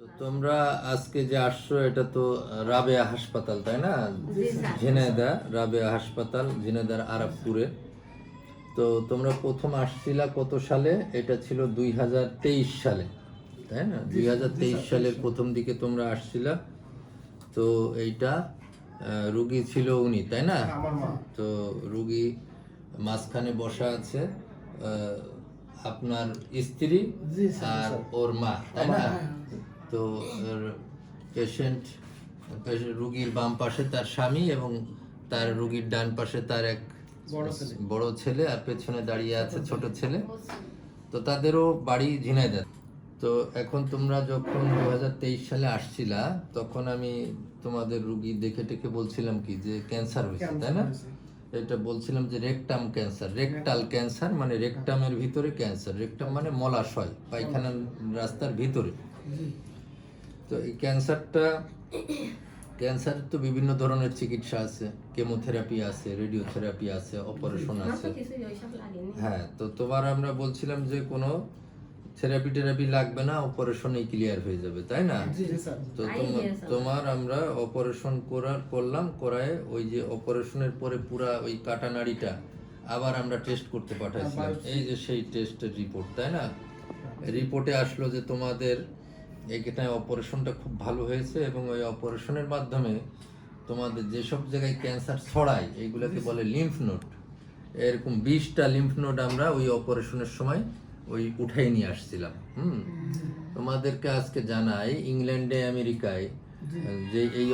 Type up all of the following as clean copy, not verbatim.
তো তোমরা আজকে যে আসছো এটা তো রাবেয়া হাসপাতাল, তাই না? ঝিনাইদহ রাবেয়া হাসপাতাল, ঝিনাইদহ আরাবপুরে। তো তোমরা প্রথম আসছিলা কত সালে? এটা ছিল 2023 সালে, তাই না? 2023 সালের প্রথম দিকে তোমরা আসছিলা। তো এইটা রুগী ছিল উনি, তাই না? তো রুগী মাঝখানে বসা আছে আপনার স্ত্রী আর ওর মা, তাই না? তো পেশেন্ট রুগীর বাম পাশে তার স্বামী এবং তার রুগীর ডান পাশে তার এক বড় ছেলে আর পেছনে দাঁড়িয়ে আছে ছোট ছেলে। তো তাদেরও বাড়ি ঝিনাইদহ। তো এখন তোমরা যখন 2023 সালে আসছিলা তখন আমি তোমাদের রুগী দেখে টেকে বলছিলাম কি যে ক্যান্সার হয়েছে, তাই না? এটা বলছিলাম যে রেকটাম ক্যান্সার, রেকটাল ক্যান্সার মানে রেকটামের ভিতরে ক্যান্সার। রেকটাম মানে মলাশয়, পায়খানার রাস্তার ভিতরে। তো এই ক্যান্সারের তো বিভিন্ন ধরনের চিকিৎসা আছে, কেমোথেরাপি আছে, রেডিওথেরাপি আছে, অপারেশন আছে। হ্যাঁ, তো তোমার আমরা বলছিলাম যে কোনো থেরাপি লাগবে না, অপারেশনেই ক্লিয়ার হয়ে যাবে, তাই না? তো তোমার আমরা অপারেশন করায় ওই যে অপারেশনের পরে পুরা ওই কাটা নাড়িটা আবার আমরা টেস্ট করতে পাঠাইছিলাম। এই যে সেই টেস্টের রিপোর্ট, তাই না? রিপোর্টে আসলো যে তোমাদের এইখানে অপারেশনটা খুব ভালো হয়েছে এবং ওই অপারেশনের মাধ্যমে তোমাদের যেসব জায়গায় ক্যান্সার ছড়ায় এইগুলোকে বলে লিম্ফ নোড। এরকম 20টা লিম্ফ নোড আমরা ওই অপারেশনের সময় ওই উঠাই নিয়ে আসছিলাম। তোমাদেরকে আজকে জানাই, ইংল্যান্ডে আমেরিকায় যে এই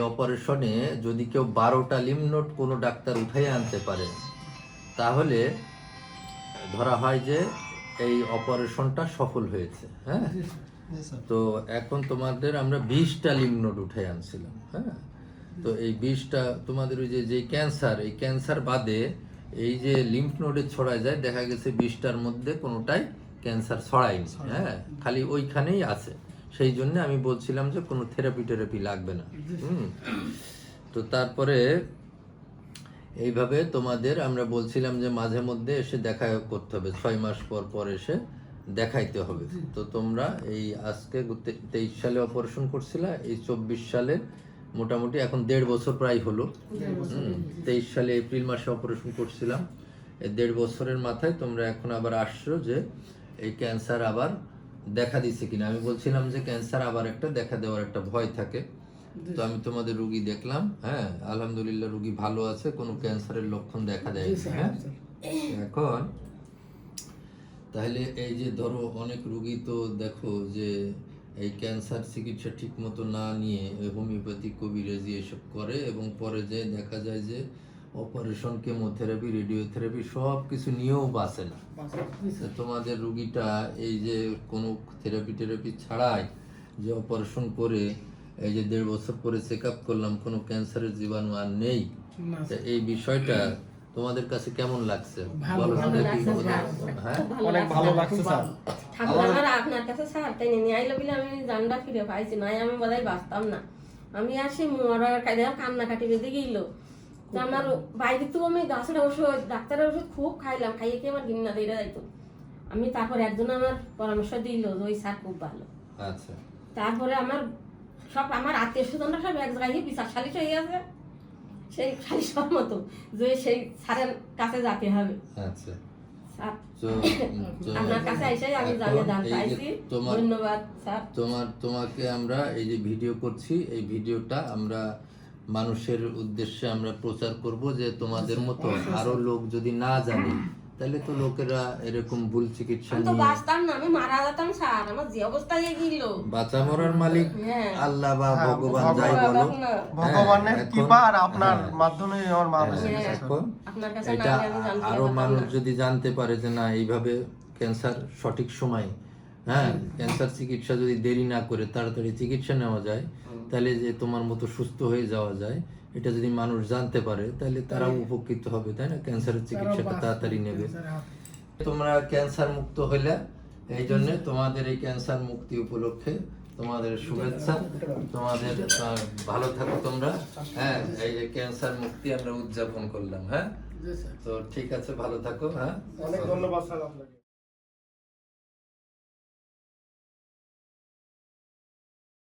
অপারেশনে যদি কেউ 12টা লিম্ফ নোড কোনো ডাক্তার উঠাই আনতে পারে তাহলে ধরা হয় যে এই অপারেশনটা সফল হয়েছে। হ্যাঁ, তো এখন তোমাদের আমরা 20টা লিম্ফ নোড উঠে আনছিলাম। হ্যাঁ, তো এই 20টা তোমাদের ওই যে ক্যান্সার, এই ক্যান্সার বাদে এই যে লিম্ফ নোডে ছড়ায় যায়, দেখা গেছে 20টার মধ্যে কোনোটাই ক্যান্সার ছড়ায়নি। হ্যাঁ, খালি ওইখানেই আছে। সেই জন্য আমি বলছিলাম যে কোনো থেরাপি লাগবে না। তো তারপরে এইভাবে তোমাদের আমরা বলছিলাম যে মাঝে মধ্যে এসে দেখা করতে হবে, 6 মাস পর এসে দেখাইতে হবে। তো তোমরা এই আজকে 23 সালে অপারেশন করছিলা, এই 24 সালে মোটামুটি এখন 1.5 বছর প্রায় হলো। 23 সালে এপ্রিল মাসে অপারেশন করছিলাম। এই 1.5 বছরের মাথায় তোমরা এখন আবার আসছো যে এই ক্যান্সার আবার দেখা দিচ্ছে কিনা। আমি বলছিলাম যে ক্যান্সার আবার একটা দেখা দেওয়ার একটা ভয় থাকে। তো আমি তোমাদের রুগী দেখলাম, হ্যাঁ, আলহামদুলিল্লাহ রুগী ভালো আছে, কোনো ক্যান্সারের লক্ষণ দেখা দেয়। হ্যাঁ, এখন তাহলে এই যে ধরো অনেক রুগী তো দেখো যে এই ক্যান্সার চিকিৎসা ঠিক মতো না নিয়ে হোমিওপ্যাথি, কবিরাজি এসব করে এবং পরে যে দেখা যায় যে অপারেশন, কেমোথেরাপি, রেডিওথেরাপি সব কিছু নিয়েও বাঁচে না। তোমাদের রুগীটা এই যে কোনো থেরাপি ছাড়াই যে অপারেশন করে এই যে 1.5 বছর পরে চেক আপ করলাম কোনো ক্যান্সারের জীবাণু আর নেই, এই বিষয়টা তোমাদের কাছে কেমন লাগছে? বলো। হ্যাঁ, অনেক ভালো লাগছে স্যার। ঠাকুর আপনার কাছে স্যার তাই নিয়ে আইলো বলে আমি জানডা ফিরে পাইছি, নাই আমি বোধহয় বাঁচতাম না। আমি আসি মোরা কান্নাকাটি বেঁধে গেল। আমার বাইরে তো আমি গাছের ওষুধ, ডাক্তারের ওষুধ খুব খাইলাম, খাইয়ে কি আমার ঘৃণা দিয়ে যাইতো। আমি তারপর একজন আমার পরামর্শ দিল যে ওই স্যার খুব ভালো। আচ্ছা, তারপরে আমার আত্মীয় স্বজনরা সব এক জায়গায় বিচার সালিশ হয়ে গেছে, সেই সালিশ মতো যে সেই স্যারের কাছে যেতে হবে। আচ্ছা, আপনার কাছে এসে আমি জানতে চাইছি। ধন্যবাদ স্যার। তোমাকে আমরা এই যে ভিডিও করছি, এই ভিডিওটা আমরা মানুষের উদ্দেশ্যে আমরা প্রচার করব যে তোমাদের মতো আরো লোক যদি না জানে তাহলে তো লোকেরা এরকম ভুল চিকিৎসা নিয়ে বাঁচতাম না, আমি মারা যেতাম স্যার। আমার যে অবস্থা হয়ে গেল, বাঁচা মরার মালিক আল্লাহ বা ভগবান, যাই বলো, ভগবানের কৃপা আর আপনার মাধ্যমে আমার মা বেঁচে গেছে। এখন এটা আরো মানুষ যদি জানতে পারে যে না এইভাবে ক্যান্সার সঠিক সময়, হ্যাঁ, ক্যান্সার চিকিৎসা যদি দেরি না করে তাড়াতাড়ি চিকিৎসা নেওয়া যায়, তাহলে যে তোমার মতো সুস্থ হয়ে যাওয়া যায়, এটা যদি মানুষ জানতে পারে তাহলে তারাও উপকৃত হবে, তাই না? ক্যান্সারের চিকিৎসাটা তাড়াতাড়ি নেবে। তোমরা ক্যান্সার মুক্ত হইলে, এই জন্য তোমাদের এই ক্যান্সার মুক্তি উপলক্ষে তোমাদের শুভেচ্ছা। তোমাদের ভালো থাকো তোমরা। হ্যাঁ, এই যে ক্যান্সার মুক্তি আমরা উদযাপন করলাম। হ্যাঁ, তো ঠিক আছে, ভালো থাকো। হ্যাঁ, অনেক ধন্যবাদ স্যার আপনাকে।